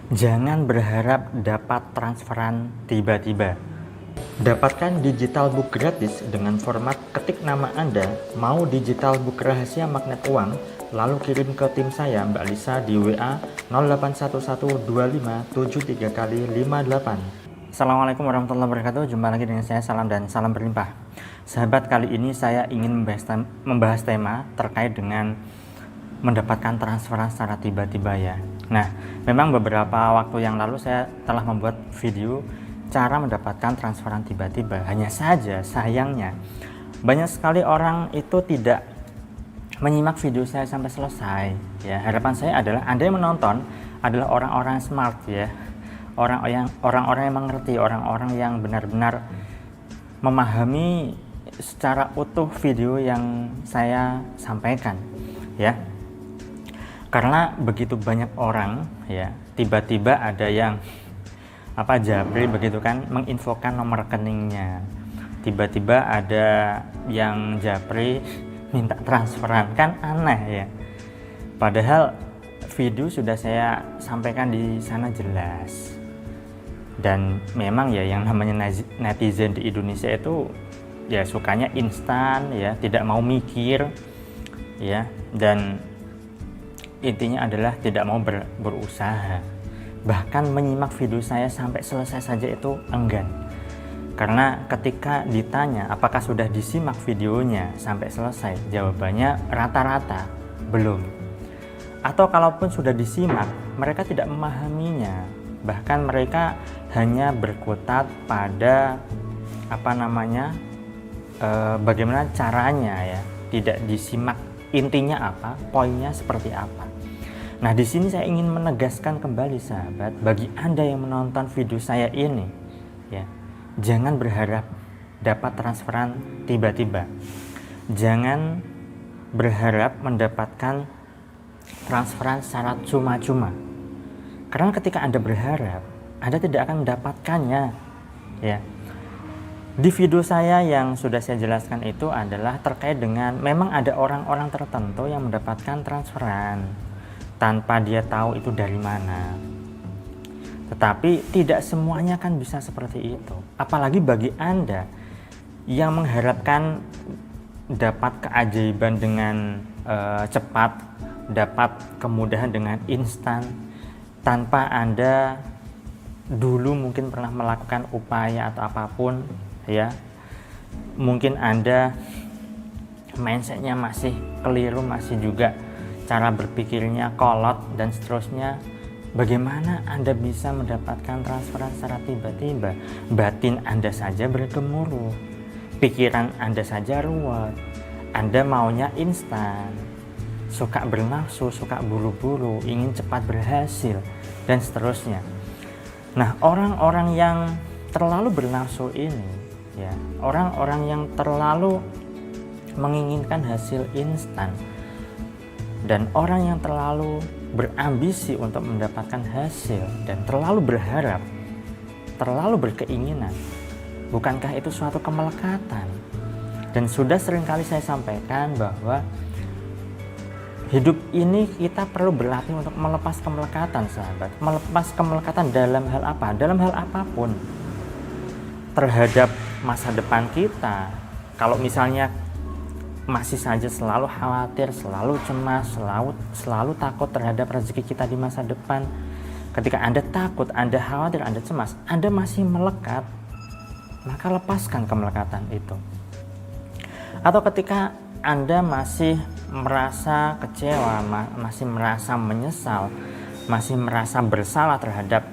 Jangan berharap dapat transferan tiba-tiba. Dapatkan digital book gratis dengan format ketik nama Anda, mau digital book rahasia magnet uang, lalu kirim ke tim saya Mbak Lisa di WA 08112573 kali 58. Assalamualaikum warahmatullahi wabarakatuh. Jumpa lagi dengan saya, salam dan salam berlimpah. Sahabat, kali ini saya ingin membahas tema terkait dengan mendapatkan transferan secara tiba-tiba ya. Nah, memang beberapa waktu yang lalu saya telah membuat video cara mendapatkan transferan tiba-tiba. Hanya saja sayangnya banyak sekali orang itu tidak menyimak video saya sampai selesai ya. Harapan saya adalah Anda yang menonton adalah orang-orang smart ya. Orang-orang yang mengerti, orang-orang yang benar-benar memahami secara utuh video yang saya sampaikan ya. Karena begitu banyak orang ya, tiba-tiba ada yang japri begitu kan, menginfokan nomor rekeningnya. Tiba-tiba ada yang japri minta transferan, kan aneh ya. Padahal video sudah saya sampaikan di sana jelas. Dan memang ya yang namanya netizen di Indonesia itu ya sukanya instan ya, tidak mau mikir ya, dan intinya adalah tidak mau berusaha. Bahkan menyimak video saya sampai selesai saja itu enggan. Karena ketika ditanya apakah sudah disimak videonya sampai selesai, jawabannya rata-rata belum. Atau kalaupun sudah disimak, mereka tidak memahaminya. Bahkan mereka hanya berkutat pada bagaimana caranya ya, tidak disimak intinya apa, poinnya seperti apa. Nah, di sini saya ingin menegaskan kembali sahabat, bagi Anda yang menonton video saya ini ya, jangan berharap dapat transferan tiba-tiba. Jangan berharap mendapatkan transferan secara cuma-cuma. Karena ketika Anda berharap, Anda tidak akan mendapatkannya ya. Di video saya yang sudah saya jelaskan itu adalah terkait dengan memang ada orang-orang tertentu yang mendapatkan transferan tanpa dia tahu itu dari mana. Tetapi tidak semuanya kan bisa seperti itu. Apalagi bagi Anda yang mengharapkan dapat keajaiban dengan cepat, dapat kemudahan dengan instan, tanpa Anda dulu mungkin pernah melakukan upaya atau apapun ya. Mungkin Anda mindsetnya masih keliru, masih juga cara berpikirnya kolot dan seterusnya. Bagaimana Anda bisa mendapatkan transferan secara tiba-tiba? Batin Anda saja bergemuruh, pikiran Anda saja ruwet, Anda maunya instan, suka bernafsu, suka buru-buru, ingin cepat berhasil dan seterusnya. Nah, orang-orang yang terlalu bernafsu ini ya, orang-orang yang terlalu menginginkan hasil instan dan orang yang terlalu berambisi untuk mendapatkan hasil dan terlalu berharap, terlalu berkeinginan, bukankah itu suatu kemelekatan? Dan sudah seringkali saya sampaikan bahwa hidup ini kita perlu berlatih untuk melepas kemelekatan sahabat. Melepas kemelekatan dalam hal apa? Dalam hal apapun. Terhadap masa depan kita. Kalau misalnya masih saja selalu khawatir, selalu cemas, selalu takut terhadap rezeki kita di masa depan. Ketika Anda takut, Anda khawatir, Anda cemas, Anda masih melekat, maka lepaskan kemelekatan itu. Atau ketika Anda masih merasa kecewa, masih merasa menyesal, masih merasa bersalah terhadap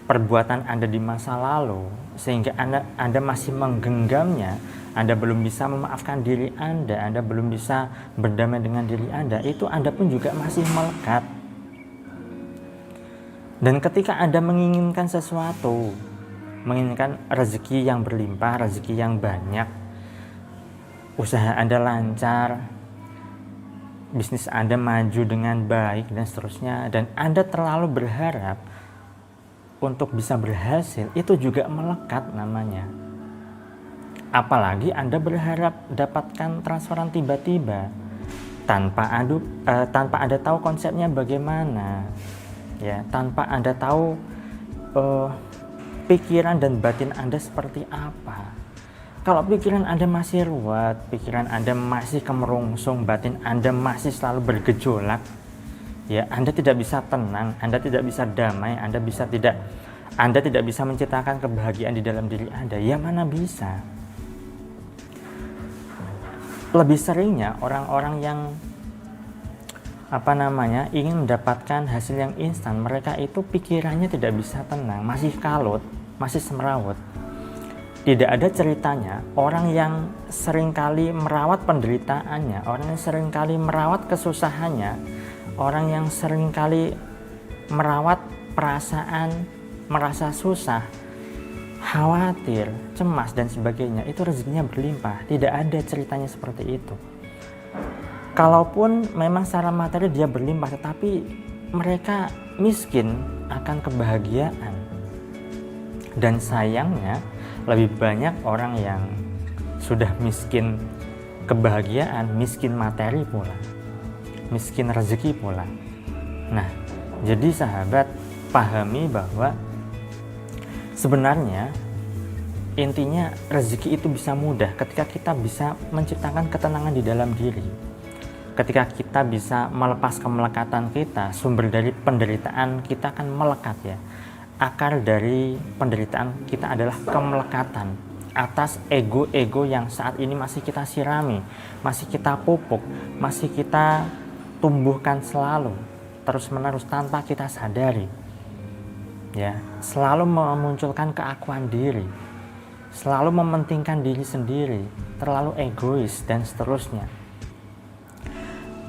perbuatan Anda di masa lalu, sehingga Anda masih menggenggamnya, Anda belum bisa memaafkan diri Anda belum bisa berdamai dengan diri Anda, itu Anda pun juga masih melekat. Dan ketika Anda menginginkan sesuatu, menginginkan rezeki yang berlimpah, rezeki yang banyak, usaha Anda lancar, bisnis Anda maju dengan baik dan seterusnya, dan Anda terlalu berharap untuk bisa berhasil, itu juga melekat namanya. Apalagi Anda berharap dapatkan transferan tiba-tiba tanpa Anda tahu konsepnya bagaimana. ya, tanpa Anda tahu pikiran dan batin Anda seperti apa. Kalau pikiran Anda masih ruwet, pikiran Anda masih kemerungsung, batin Anda masih selalu bergejolak, ya, Anda tidak bisa tenang, Anda tidak bisa damai, Anda tidak bisa menciptakan kebahagiaan di dalam diri Anda. Ya, mana bisa. Lebih seringnya orang-orang yang ingin mendapatkan hasil yang instan, mereka itu pikirannya tidak bisa tenang, masih kalut, masih semrawut. Tidak ada ceritanya orang yang seringkali merawat penderitaannya, orang yang seringkali merawat kesusahannya, orang yang seringkali merawat perasaan, merasa susah, khawatir, cemas dan sebagainya, itu rezekinya berlimpah. Tidak ada ceritanya seperti itu. Kalaupun memang secara materi dia berlimpah, tetapi mereka miskin akan kebahagiaan. Dan sayangnya lebih banyak orang yang sudah miskin kebahagiaan, miskin materi pula, miskin rezeki pula. Nah, jadi sahabat, pahami bahwa sebenarnya intinya rezeki itu bisa mudah ketika kita bisa menciptakan ketenangan di dalam diri. Ketika kita bisa melepas kemelekatan kita, sumber dari penderitaan kita akan melekat, ya. Akar dari penderitaan kita adalah kemelekatan atas ego-ego yang saat ini masih kita sirami, masih kita pupuk, masih kita tumbuhkan selalu, terus-menerus tanpa kita sadari. Ya, selalu memunculkan keakuan diri, selalu mementingkan diri sendiri, terlalu egois dan seterusnya.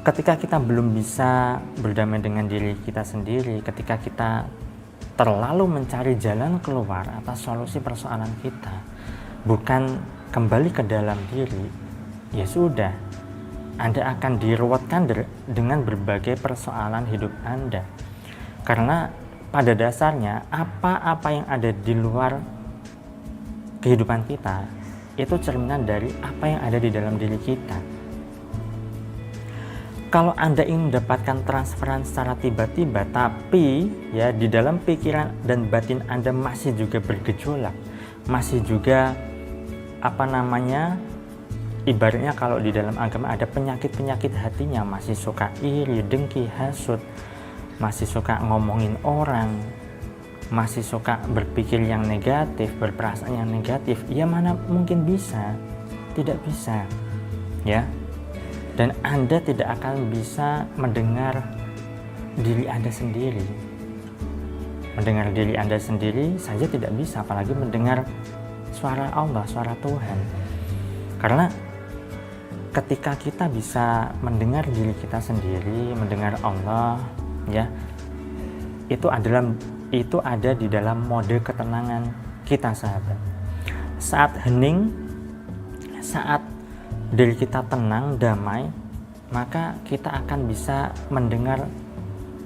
Ketika kita belum bisa berdamai dengan diri kita sendiri, ketika kita terlalu mencari jalan keluar atas solusi persoalan kita, bukan kembali ke dalam diri, ya sudah, Anda akan diruwetkan dengan berbagai persoalan hidup Anda. Karena pada dasarnya apa-apa yang ada di luar kehidupan kita itu cerminan dari apa yang ada di dalam diri kita. Kalau Anda ingin mendapatkan transferan secara tiba-tiba, tapi ya di dalam pikiran dan batin Anda masih juga bergejolak, masih juga ibaratnya kalau di dalam agama ada penyakit-penyakit hatinya, masih suka iri, dengki, hasut, masih suka ngomongin orang, masih suka berpikir yang negatif, berperasaan yang negatif, ya mana mungkin bisa, tidak bisa, ya. Dan Anda tidak akan bisa mendengar diri Anda sendiri. Mendengar diri Anda sendiri saja tidak bisa, apalagi mendengar suara Allah, suara Tuhan. Karena ketika kita bisa mendengar diri kita sendiri, mendengar Allah, ya, itu ada di dalam mode ketenangan kita, sahabat. Saat hening, saat diri kita tenang, damai, maka kita akan bisa mendengar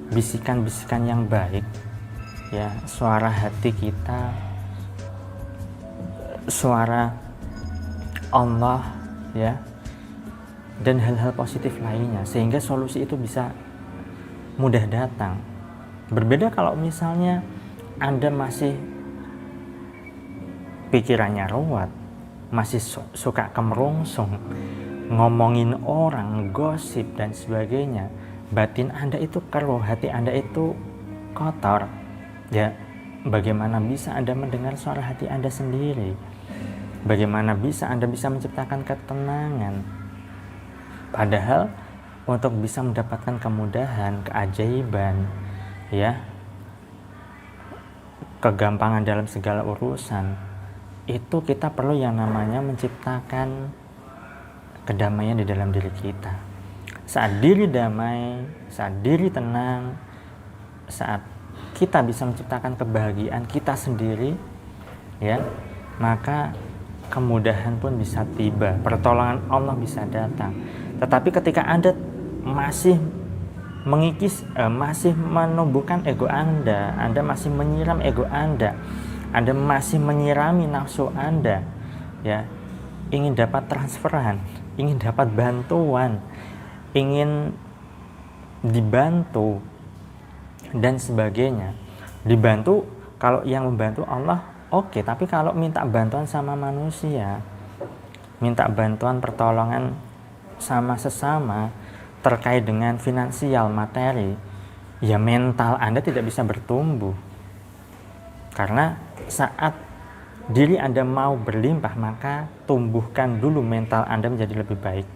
bisikan-bisikan yang baik, ya, suara hati kita, suara Allah, ya, dan hal-hal positif lainnya, sehingga solusi itu bisa mudah datang. Berbeda kalau misalnya Anda masih pikirannya ruwet, masih suka kemerungsung, ngomongin orang, gosip dan sebagainya, batin Anda itu keruh, hati Anda itu kotor, ya, bagaimana bisa Anda mendengar suara hati Anda sendiri? Bagaimana bisa Anda bisa menciptakan ketenangan? Padahal untuk bisa mendapatkan kemudahan, keajaiban, ya, kegampangan dalam segala urusan, itu kita perlu yang namanya menciptakan kedamaian di dalam diri kita. Saat diri damai, saat diri tenang, saat kita bisa menciptakan kebahagiaan kita sendiri, ya, maka kemudahan pun bisa tiba, pertolongan Allah bisa datang. Tetapi ketika Anda masih masih menumbuhkan ego Anda masih menyiram ego Anda masih menyirami nafsu Anda, ya, ingin dapat transferan, ingin dapat bantuan, ingin dibantu, dan sebagainya. Dibantu, kalau yang membantu Allah oke, tapi kalau minta bantuan sama manusia, minta bantuan pertolongan sama sesama terkait dengan finansial, materi, ya mental Anda tidak bisa bertumbuh. Karena saat diri Anda mau berlimpah, maka tumbuhkan dulu mental Anda menjadi lebih baik.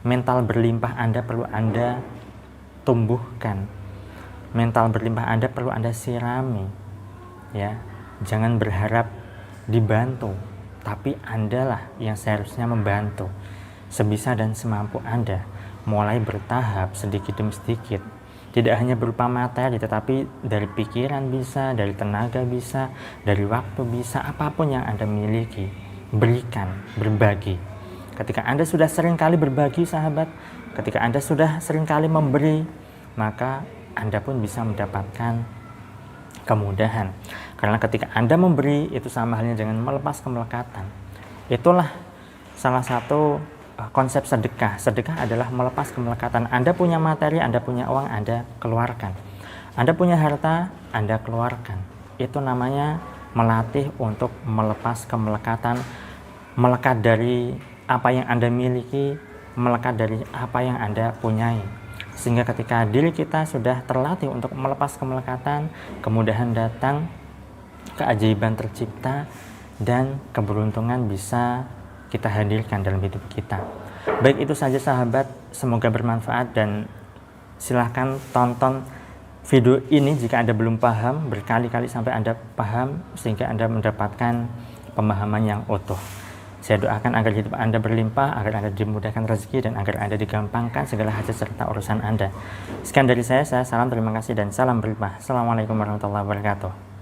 Mental berlimpah Anda perlu Anda tumbuhkan. Mental berlimpah Anda perlu Anda sirami. Ya, jangan berharap dibantu, tapi Andalah yang seharusnya membantu sebisa dan semampu Anda, mulai bertahap sedikit demi sedikit. Tidak hanya berupa materi, tetapi dari pikiran bisa, dari tenaga bisa, dari waktu bisa, apapun yang Anda miliki, berikan, berbagi. Ketika Anda sudah sering kali berbagi, sahabat, ketika Anda sudah sering kali memberi, maka Anda pun bisa mendapatkan kemudahan. Karena ketika Anda memberi, itu sama halnya dengan melepas kemelekatan. Itulah salah satu konsep sedekah. Sedekah adalah melepas kemelekatan. Anda punya materi, Anda punya uang, Anda keluarkan. Anda punya harta, Anda keluarkan. Itu namanya melatih untuk melepas kemelekatan, melekat dari apa yang Anda miliki, melekat dari apa yang Anda punyai. Sehingga ketika diri kita sudah terlatih untuk melepas kemelekatan, kemudahan datang, keajaiban tercipta, dan keberuntungan bisa kita hadirkan dalam hidup kita. Baik, itu saja sahabat, semoga bermanfaat dan silahkan tonton video ini jika Anda belum paham, berkali-kali sampai Anda paham sehingga Anda mendapatkan pemahaman yang utuh. Saya doakan agar hidup Anda berlimpah, agar Anda dimudahkan rezeki, dan agar Anda digampangkan segala hajat serta urusan Anda. Sekian dari saya salam, terima kasih, dan salam berlimpah. Assalamualaikum warahmatullahi wabarakatuh.